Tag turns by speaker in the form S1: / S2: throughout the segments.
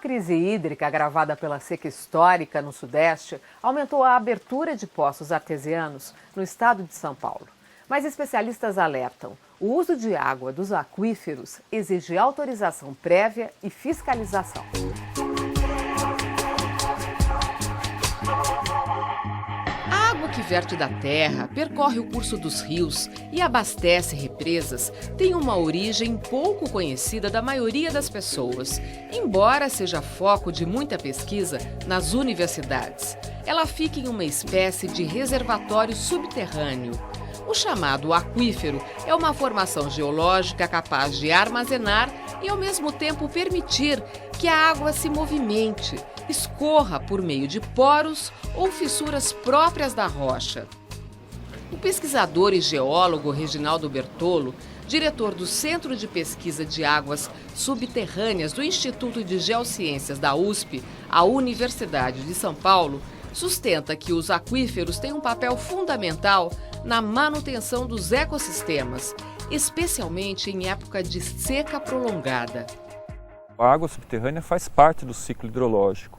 S1: crise hídrica agravada pela seca histórica no Sudeste, aumentou a abertura de poços artesianos no estado de São Paulo. Mas especialistas alertam: o uso de água dos aquíferos exige autorização prévia e fiscalização. A água que verte da terra, percorre o curso dos rios e abastece represas tem uma origem pouco conhecida da maioria das pessoas, embora seja foco de muita pesquisa nas universidades. Ela fica em uma espécie de reservatório subterrâneo. O chamado aquífero é uma formação geológica capaz de armazenar e, ao mesmo tempo, permitir que a água se movimente, escorra por meio de poros ou fissuras próprias da rocha. O pesquisador e geólogo Reginaldo Bertolo, diretor do Centro de Pesquisa de Águas Subterrâneas do Instituto de Geociências da USP, a Universidade de São Paulo, sustenta que os aquíferos têm um papel fundamental na manutenção dos ecossistemas, especialmente em época de seca prolongada.
S2: A água subterrânea faz parte do ciclo hidrológico.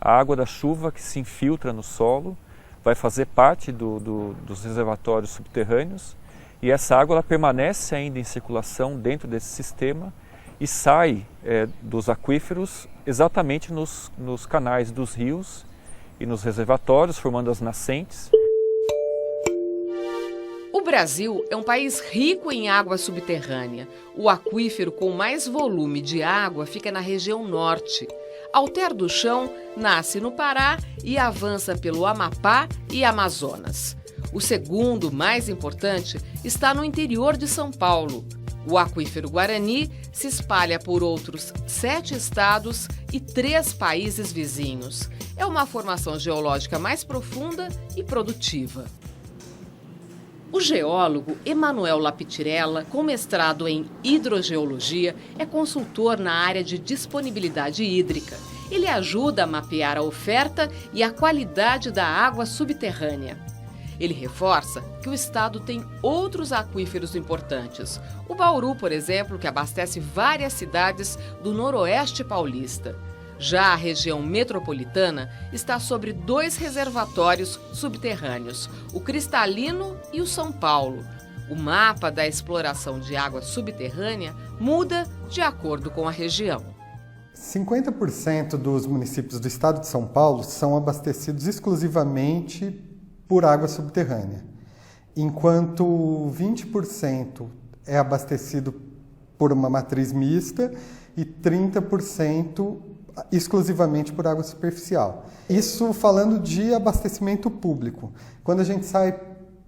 S2: A água da chuva que se infiltra no solo vai fazer parte dos reservatórios subterrâneos e essa água ela permanece ainda em circulação dentro desse sistema e sai dos aquíferos exatamente nos canais dos rios e nos reservatórios, formando as nascentes.
S1: O Brasil é um país rico em água subterrânea. O aquífero com mais volume de água fica na região norte. Alter do Chão nasce no Pará e avança pelo Amapá e Amazonas. O segundo, mais importante, está no interior de São Paulo. O aquífero Guarani se espalha por outros 7 estados e 3 países vizinhos. É uma formação geológica mais profunda e produtiva. O geólogo Emanuel Lapitirella, com mestrado em hidrogeologia, é consultor na área de disponibilidade hídrica. Ele ajuda a mapear a oferta e a qualidade da água subterrânea. Ele reforça que o estado tem outros aquíferos importantes. O Bauru, por exemplo, que abastece várias cidades do noroeste paulista. Já a região metropolitana está sobre 2 reservatórios subterrâneos, o Cristalino e o São Paulo. O mapa da exploração de água subterrânea muda de acordo com a região.
S3: 50% dos municípios do estado de São Paulo são abastecidos exclusivamente por água subterrânea, enquanto 20% é abastecido por uma matriz mista e 30% exclusivamente por água superficial. Isso falando de abastecimento público. Quando a gente sai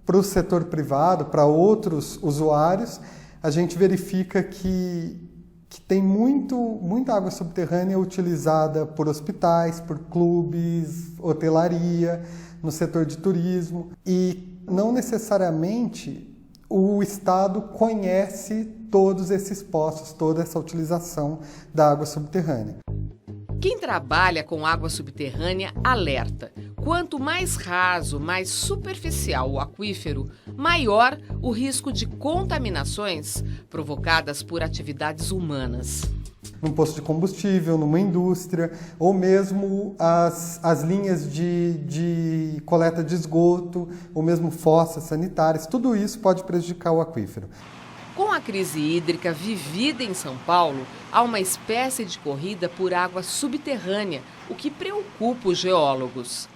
S3: para o setor privado, para outros usuários, a gente verifica que tem muita água subterrânea utilizada por hospitais, por clubes, hotelaria, no setor de turismo. E não necessariamente o Estado conhece todos esses poços, toda essa utilização da água subterrânea.
S1: Quem trabalha com água subterrânea alerta: quanto mais raso, mais superficial o aquífero, maior o risco de contaminações provocadas por atividades humanas.
S3: Num posto de combustível, numa indústria, ou mesmo as linhas de coleta de esgoto, ou mesmo fossas sanitárias, tudo isso pode prejudicar o aquífero.
S1: Com a crise hídrica vivida em São Paulo, há uma espécie de corrida por água subterrânea, o que preocupa os geólogos.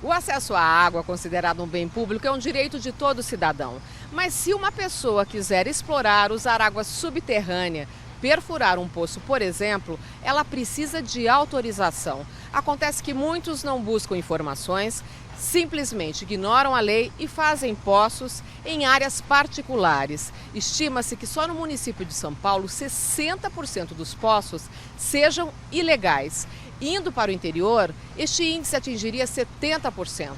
S1: O acesso à água, considerado um bem público, é um direito de todo cidadão. Mas se uma pessoa quiser explorar, usar água subterrânea, perfurar um poço, por exemplo, ela precisa de autorização. Acontece que muitos não buscam informações, simplesmente ignoram a lei e fazem poços em áreas particulares. Estima-se que só no município de São Paulo 60% dos poços sejam ilegais. Indo para o interior, este índice atingiria 70%.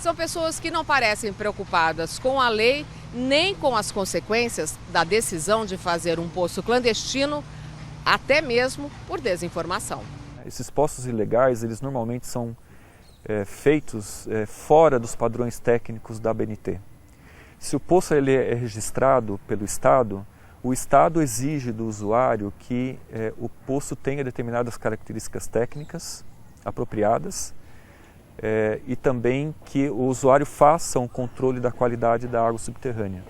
S1: São pessoas que não parecem preocupadas com a lei nem com as consequências da decisão de fazer um poço clandestino, até mesmo por desinformação.
S2: Esses poços ilegais, eles normalmente são feitos fora dos padrões técnicos da ABNT. Se o poço ele é registrado pelo Estado, o Estado exige do usuário que o poço tenha determinadas características técnicas apropriadas e também que o usuário faça um controle da qualidade da água subterrânea.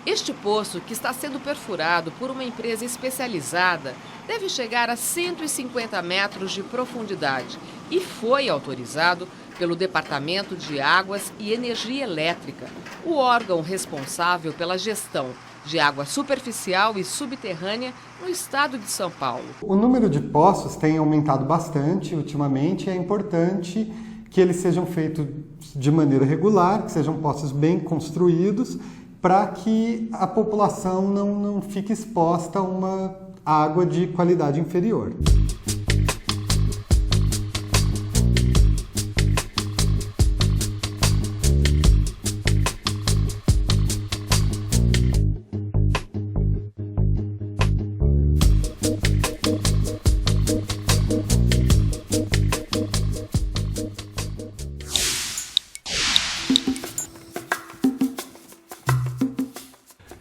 S1: Este poço, que está sendo perfurado por uma empresa especializada, deve chegar a 150 metros de profundidade e foi autorizado pelo Departamento de Águas e Energia Elétrica, o órgão responsável pela gestão de água superficial e subterrânea no estado de São Paulo.
S3: O número de poços tem aumentado bastante ultimamente e é importante que eles sejam feitos de maneira regular, que sejam poços bem construídos, para que a população não fique exposta a uma água de qualidade inferior.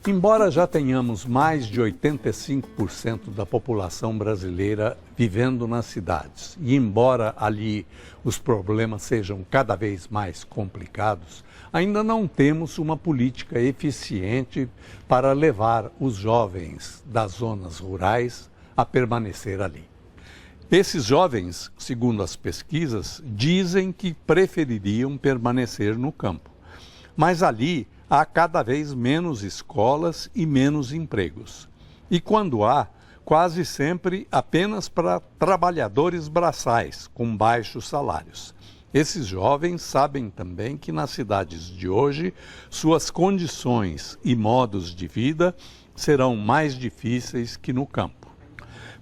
S4: Embora já tenhamos mais de 85% da população brasileira vivendo nas cidades, e embora ali os problemas sejam cada vez mais complicados, ainda não temos uma política eficiente para levar os jovens das zonas rurais a permanecer ali. Esses jovens, segundo as pesquisas, dizem que prefeririam permanecer no campo, mas ali há cada vez menos escolas e menos empregos. E quando há, quase sempre apenas para trabalhadores braçais, com baixos salários. Esses jovens sabem também que nas cidades de hoje, suas condições e modos de vida serão mais difíceis que no campo.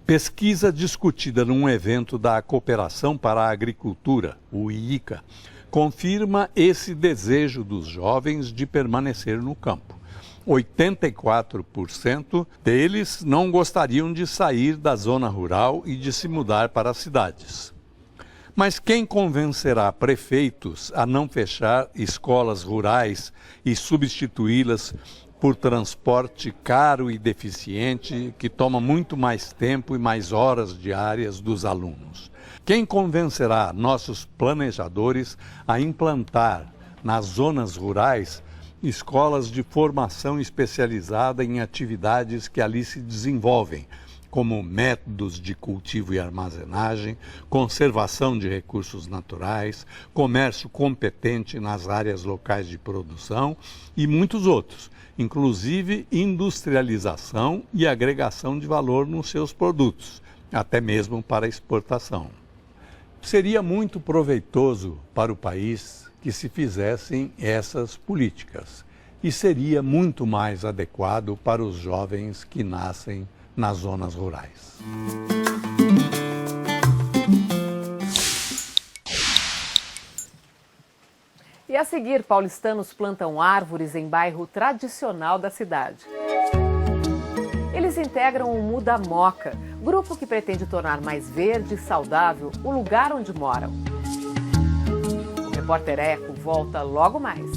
S4: Pesquisa discutida num evento da Cooperação para a Agricultura, o IICA, confirma esse desejo dos jovens de permanecer no campo. 84% deles não gostariam de sair da zona rural e de se mudar para as cidades. Mas quem convencerá prefeitos a não fechar escolas rurais e substituí-las por transporte caro e deficiente que toma muito mais tempo e mais horas diárias dos alunos? Quem convencerá nossos planejadores a implantar nas zonas rurais escolas de formação especializada em atividades que ali se desenvolvem, como métodos de cultivo e armazenagem, conservação de recursos naturais, comércio competente nas áreas locais de produção e muitos outros, inclusive industrialização e agregação de valor nos seus produtos, até mesmo para exportação. Seria muito proveitoso para o país que se fizessem essas políticas e seria muito mais adequado para os jovens que nascem nas zonas rurais.
S1: E a seguir, paulistanos plantam árvores em bairro tradicional da cidade. Eles integram o Muda Moca, grupo que pretende tornar mais verde e saudável o lugar onde moram. O Repórter Eco volta logo mais.